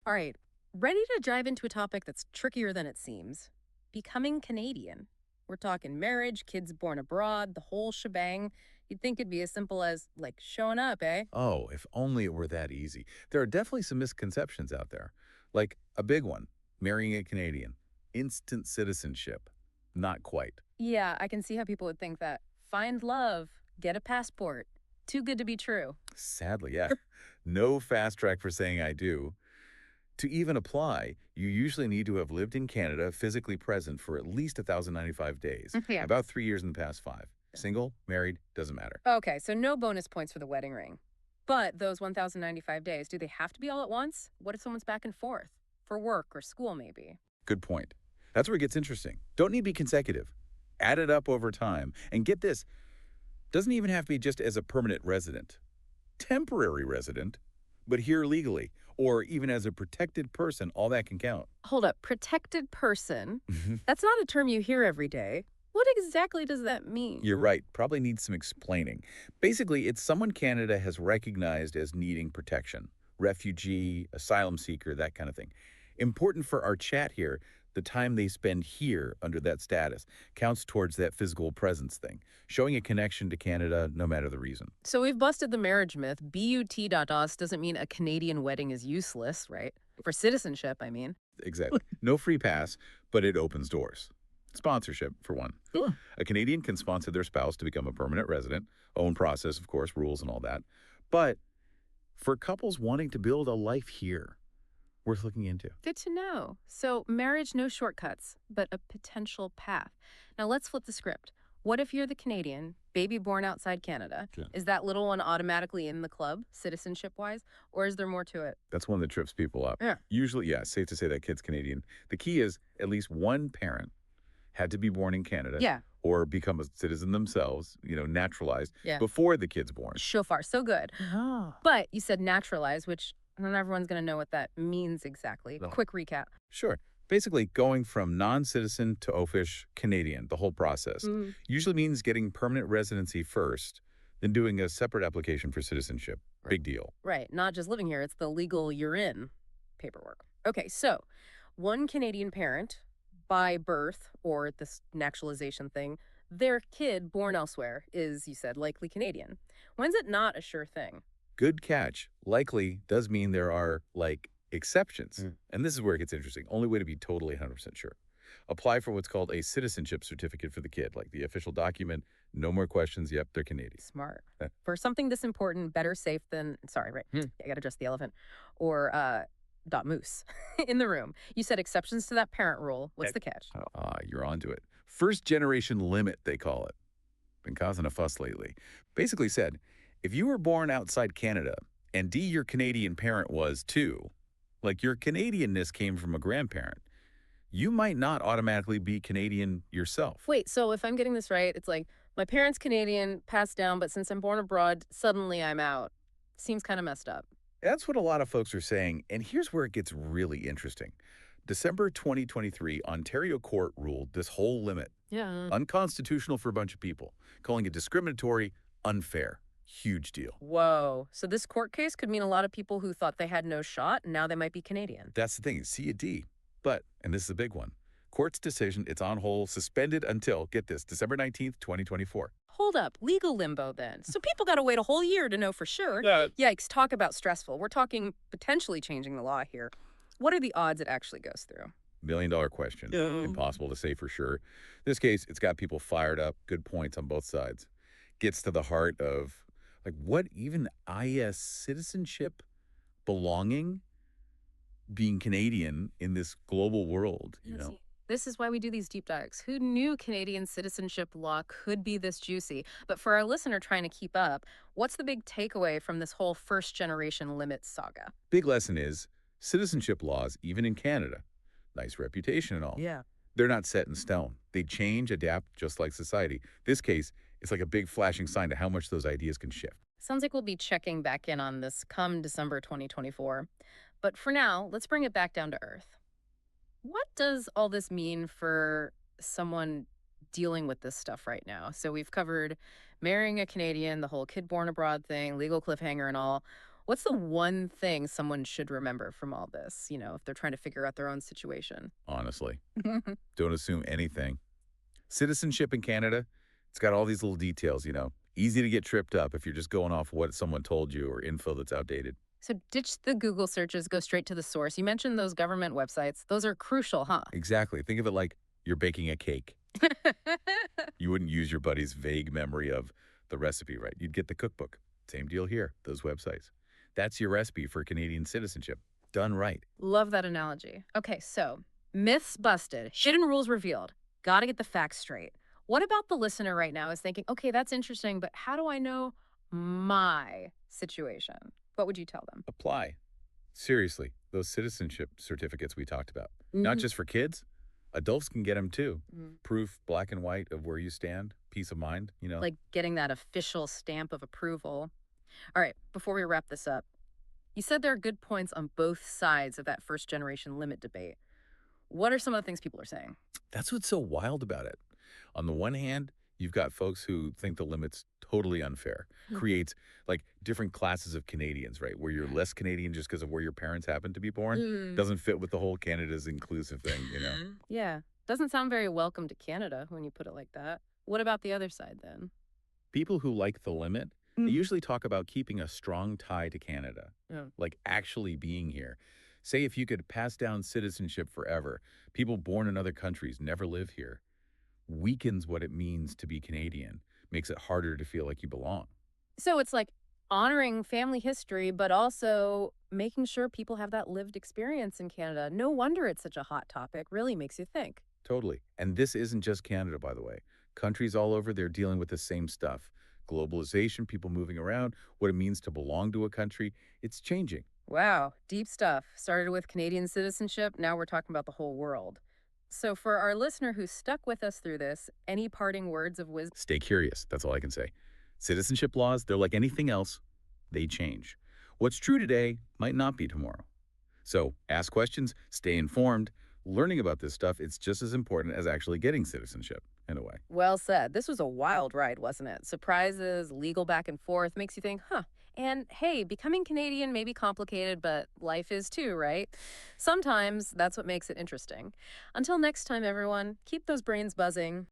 All right, ready to dive into a topic that's trickier than it seems. Becoming Canadian. We're talking marriage, kids born abroad, the whole shebang. You'd think it'd be as simple as, like, showing up, eh? Oh, if only it were that easy. There are definitely some misconceptions out there. Like a big one, marrying a Canadian. Instant citizenship. Not quite. Yeah, I can see how people would think that. Find love, get a passport. Too good to be true. Sadly, yeah. No fast track for saying I do. To even apply, you usually need to have lived in Canada, physically present for at least 1,095 days, Yeah. about 3 years in the past 5. Single, married, doesn't matter. Okay, so no bonus points for the wedding ring. But those 1,095 days, do they have to be all at once? What if someone's back and forth? For work or school, maybe? Good point. That's where it gets interesting. Don't need to be consecutive. Add it up over time. And get this, doesn't even have to be just as a permanent resident. Temporary resident, but here legally, or even as a protected person, all that can count. Hold up, protected person? That's not a term you hear every day. What exactly does that mean? You're right, probably needs some explaining. Basically, it's someone Canada has recognized as needing protection. Refugee, asylum seeker, that kind of thing. Important for our chat here, the time they spend here under that status counts towards that physical presence thing, showing a connection to Canada no matter the reason. So we've busted the marriage myth. BUT.us doesn't mean a Canadian wedding is useless, right? For citizenship, I mean. Exactly. No free pass, but it opens doors. Sponsorship, for one. Sure. A Canadian can sponsor their spouse to become a permanent resident, own process, of course, rules and all that. But for couples wanting to build a life here, worth looking into. Good to know. So marriage, no shortcuts, but a potential path. Now let's flip the script. What if you're the Canadian, baby born outside Canada? Okay. Is that little one automatically in the club, citizenship wise, or is there more to it? That's one that trips people up. Yeah. Usually, yeah, safe to say that kid's Canadian. The key is at least one parent had to be born in Canada Yeah. or become a citizen themselves, naturalized, Yeah. before the kid's born. Shofar, so good. Ah. But you said naturalized, which not everyone's going to know what that means exactly. No. Quick recap. Sure. Basically, going from non-citizen to oafish Canadian, the whole process, usually means getting permanent residency first, then doing a separate application for citizenship. Big deal. Right. Not just living here, it's the legal you're in paperwork. Okay, so one Canadian parent by birth or this naturalization thing, their kid born elsewhere is, you said, likely Canadian. When's it not a sure thing? Good catch. Likely does mean there are, exceptions. And this is where it gets interesting. Only way to be totally 100% sure. Apply for what's called a citizenship certificate for the kid, like the official document. No more questions. Yep, they're Canadian. Smart. Eh. For something this important, better safe than, sorry, right. I got to adjust the elephant. Or, dot moose in the room. You said exceptions to that parent rule. What's the catch? You're onto it. First generation limit, they call it. Been causing a fuss lately. Basically said, if you were born outside Canada and D, your Canadian parent was too, like your Canadianness came from a grandparent, you might not automatically be Canadian yourself. Wait, so if I'm getting this right, it's like my parents Canadian, passed down, but since I'm born abroad, suddenly I'm out. Seems kind of messed up. That's what a lot of folks are saying, and here's where it gets really interesting. December 2023, Ontario court ruled this whole limit Yeah. unconstitutional for a bunch of people, calling it discriminatory, unfair. Huge deal. Whoa. So this court case could mean a lot of people who thought they had no shot, and now they might be Canadian. That's the thing, see a D. But, and this is a big one, court's decision, it's on hold, suspended until, get this, December 19th, 2024. Hold up, legal limbo then. So people got to wait a whole year to know for sure. Yeah. Yikes, talk about stressful. We're talking potentially changing the law here. What are the odds it actually goes through? $1 million question. Yeah. Impossible to say for sure. This case, it's got people fired up, good points on both sides. Gets to the heart of, what even IS citizenship, belonging, being Canadian in this global world, See, this is why we do these deep dives. Who knew Canadian citizenship law could be this juicy? But for our listener trying to keep up, what's the big takeaway from this whole first generation limits saga? Big lesson is citizenship laws, even in Canada, nice reputation and all. Yeah. They're not set in stone. They change, adapt, just like society. This case, it's like a big flashing sign to how much those ideas can shift. Sounds like we'll be checking back in on this come December 2024. But for now, let's bring it back down to earth. What does all this mean for someone dealing with this stuff right now? So we've covered marrying a Canadian, the whole kid born abroad thing, legal cliffhanger and all. What's the one thing someone should remember from all this, if they're trying to figure out their own situation? Honestly. Don't assume anything. Citizenship in Canada, it's got all these little details, easy to get tripped up if you're just going off what someone told you or info that's outdated. So ditch the Google searches, go straight to the source. You mentioned those government websites. Those are crucial, huh? Exactly. Think of it like you're baking a cake. You wouldn't use your buddy's vague memory of the recipe, right? You'd get the cookbook. Same deal here, those websites. That's your recipe for Canadian citizenship, done right. Love that analogy. Okay, so myths busted, hidden rules revealed. Got to get the facts straight. What about the listener right now is thinking, okay, that's interesting, but how do I know my situation? What would you tell them? Apply. Seriously, those citizenship certificates we talked about, not Mhm. just for kids, adults can get them too. Mm. Proof, black and white, of where you stand, peace of mind. Like getting that official stamp of approval. All right, before we wrap this up, you said there are good points on both sides of that first generation limit debate. What are some of the things people are saying? That's what's so wild about it. On the one hand, you've got folks who think the limit's totally unfair, Mm. creates like different classes of Canadians, right? Where you're less Canadian just because of where your parents happen to be born. Doesn't fit with the whole Canada's inclusive thing. Yeah, doesn't sound very welcome to Canada when you put it like that. What about the other side then? People who like the limit, they Mm. usually talk about keeping a strong tie to Canada, Yeah. like actually being here. Say if you could pass down citizenship forever, people born in other countries never live here, weakens what it means to be Canadian, makes it harder to feel like you belong. So it's like honoring family history, but also making sure people have that lived experience in Canada. No wonder it's such a hot topic. Really makes you think. Totally. And this isn't just Canada, by the way. Countries all over, they're dealing with the same stuff. Globalization, people moving around, what it means to belong to a country, it's changing. Wow, deep stuff. Started with Canadian citizenship. Now we're talking about the whole world. So, for our listener who's stuck with us through this, any parting words of wisdom? Stay curious. That's all I can say. Citizenship laws, they're like anything else, they change. What's true today might not be tomorrow. So ask questions, stay informed. Learning about this stuff, it's just as important as actually getting citizenship, in a way. Well said. This was a wild ride, wasn't it? Surprises, legal back and forth makes you think, huh. And hey, becoming Canadian may be complicated, but life is too, right? Sometimes that's what makes it interesting. Until next time, everyone, keep those brains buzzing.